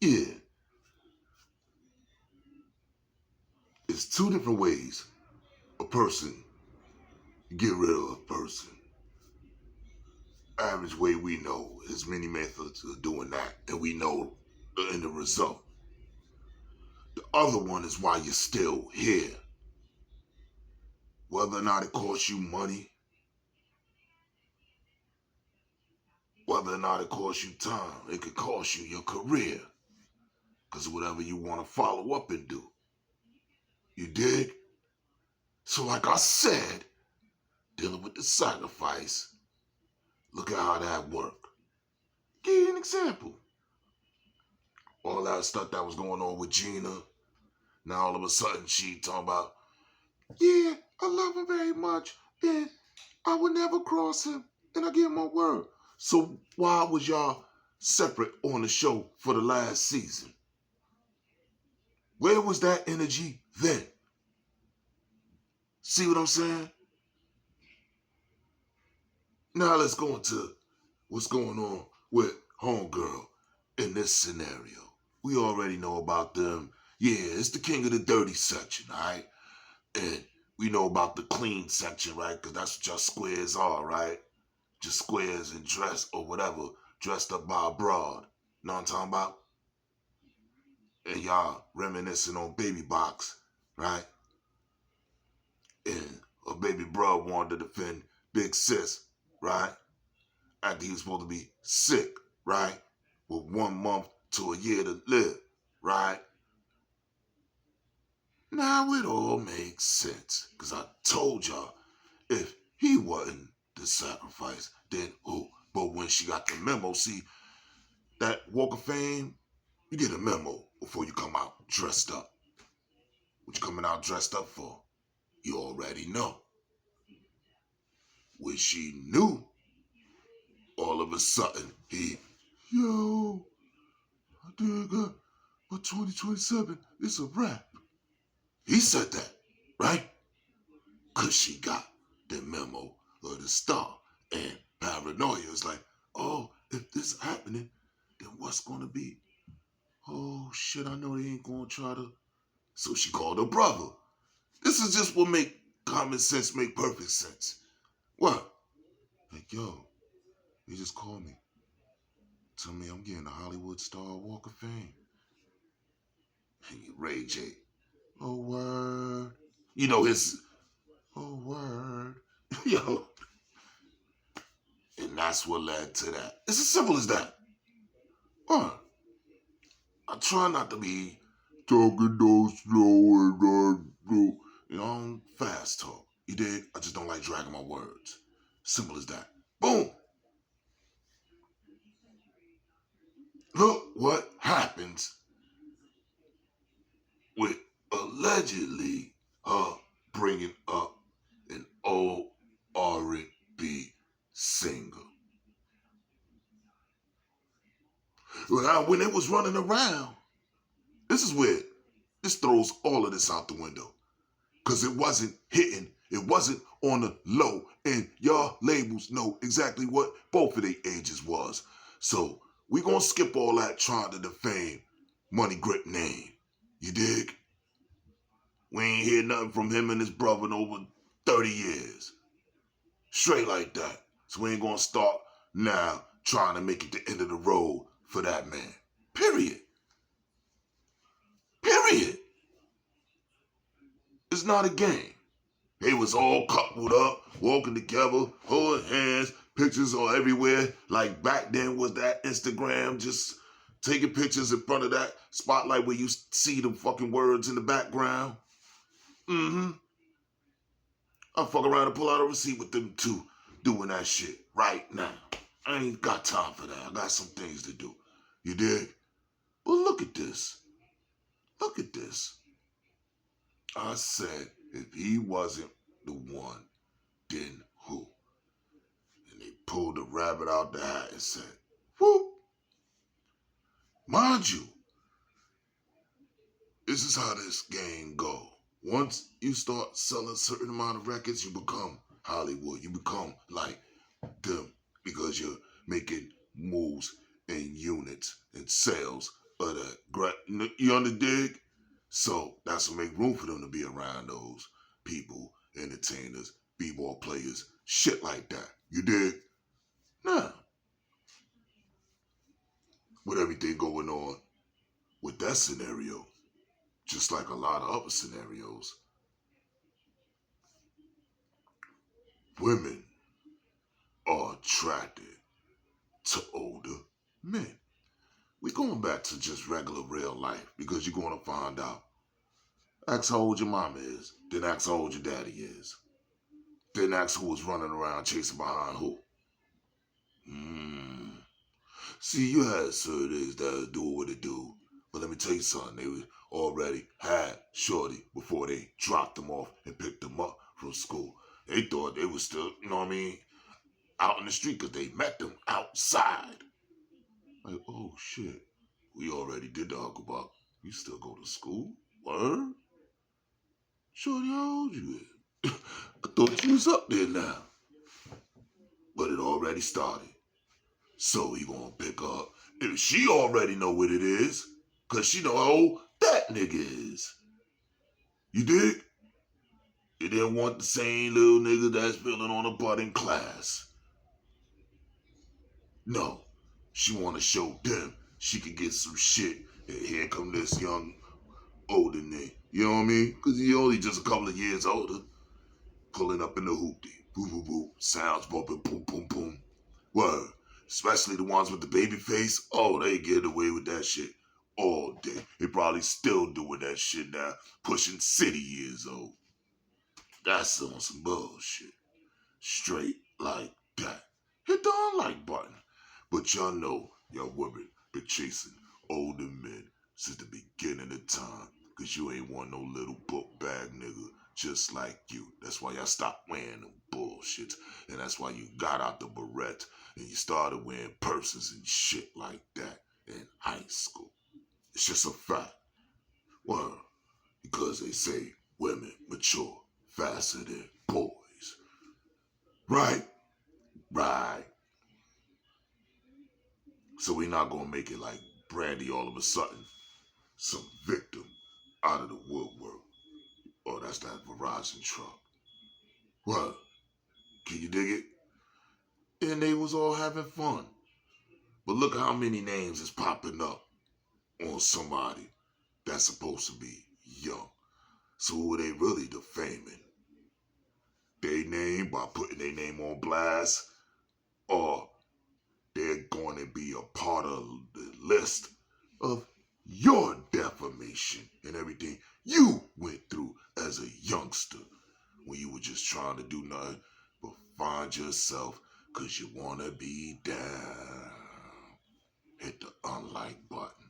Yeah. It's two different ways a person get rid of a person. Average way we know is many methods of doing that, and we know the end result. The other one is why you're still here. Whether or not it costs you money, whether or not it costs you time, it could cost you your career. Because whatever you want to follow up and do. You dig? So like I said, dealing with the sacrifice, look at how that worked. Give you an example. All that stuff that was going on with Gina, now all of a sudden she talking about, yeah, I love him very much, and I would never cross him, and I give him my word. So why was y'all separate on the show for the last season? Where was that energy then? See what I'm saying? Now let's go into what's going on with Homegirl in this scenario. We already know about them. Yeah, it's the king of the dirty section, all right? And we know about the clean section, right? Because that's what y'all squares are, right? Just squares and dress or whatever, dressed up by a broad. Know what I'm talking about? And y'all reminiscing on Baby Box, right? And a baby bro wanted to defend Big Sis, right? After he was supposed to be sick, right? With 1 month to a year to live, right? Now it all makes sense. Because I told y'all, if he wasn't the sacrifice, then who? But when she got the memo, see, that Walk of Fame, you get a memo before you come out dressed up. What you coming out dressed up for? You already know. When she knew, all of a sudden, yo, I did got my 2027, it's a wrap. He said that, right? Because she got the memo of the star. And paranoia is like, oh, if this is happening, then what's going to be? Oh, shit, I know they ain't going to try to. So she called her brother. This is just what make common sense make perfect sense. What? Like, yo, he just called me. Tell me I'm getting a Hollywood Star Walk of Fame. And Ray J. Oh, word. You know his, oh, word. Yo. And that's what led to that. It's as simple as that. I try not to be talking those slow and I'm fast talk. You dig? I just don't like dragging my words. Simple as that. Boom. Look what happens with allegedly her bringing up an old R&B singer. Well, when it was running around, this is where this throws all of this out the window. Because it wasn't hitting. It wasn't on the low. And y'all labels know exactly what both of their ages was. So we gonna skip all that trying to defame Money Grip name. You dig? We ain't hear nothing from him and his brother in over 30 years. Straight like that. So we ain't gonna start now trying to make it the end of the road for that man. Period. Period. It's not a game. They was all coupled up, walking together, holding hands, pictures are everywhere. Like back then was that Instagram, just taking pictures in front of that spotlight where you see the fucking words in the background. I'll fuck around and pull out a receipt with them two doing that shit right now. I ain't got time for that. I got some things to do. You dig? But look at this. Look at this. I said, if he wasn't the one, then who? And they pulled the rabbit out the hat and said, whoop. Mind you, this is how this game go. Once you start selling a certain amount of records, you become Hollywood. You become like them because you're making moves in units and sales of that. You on the dig? So that's what make room for them to be around those people, entertainers, b-ball players, shit like that. You dig? Now, with everything going on with that scenario, just like a lot of other scenarios, women are attracted to older men. We going back to just regular real life because you're going to find out. Ask how old your mama is, then ask how old your daddy is. Then ask who was running around chasing behind who. See, you had surveys that was doing what it do. But let me tell you something, they was already had Shorty before they dropped them off and picked them up from school. They thought they was still, you know what I mean, out in the street because they met them outside. Like, oh shit, we already did the Hucklebuck. You still go to school? Word? Shorty, how old you is? I thought you was up there now. But it already started. So he gonna pick up. If she already know what it is, cause she know how old that nigga is. You dig? You didn't want the same little nigga that's feeling on a butt in class. No. She wanna show them she can get some shit. And here come this young older nigga. You know what I mean? Cause he only just a couple of years older. Pulling up in the hoopty. Boom, boom, boom. Sounds bumping. Boom, boom, boom. Word. Especially the ones with the baby face. Oh, they get away with that shit all day. They probably still doing that shit now. Pushing city years old. That's on some bullshit. Straight like that. Hit the unlike button. But y'all know y'all women been chasing older men since the beginning of time. Cause you ain't want no little book bag nigga just like you. That's why y'all stopped wearing them bullshits. And that's why you got out the beret and you started wearing purses and shit like that in high school. It's just a fact. Well, because they say women mature faster than boys. Right? Right. So we not gonna make it like Brandy all of a sudden, some victim out of the woodwork. Oh, that's that Verizon truck. What? Can you dig it? And they was all having fun. But look how many names is popping up on somebody that's supposed to be young. So who are they really defaming? Their name by putting their name on blast? Or they're going to be a part of the list of your defamation and everything you went through as a youngster when you were just trying to do nothing but find yourself because you want to be down. Hit the unlike button.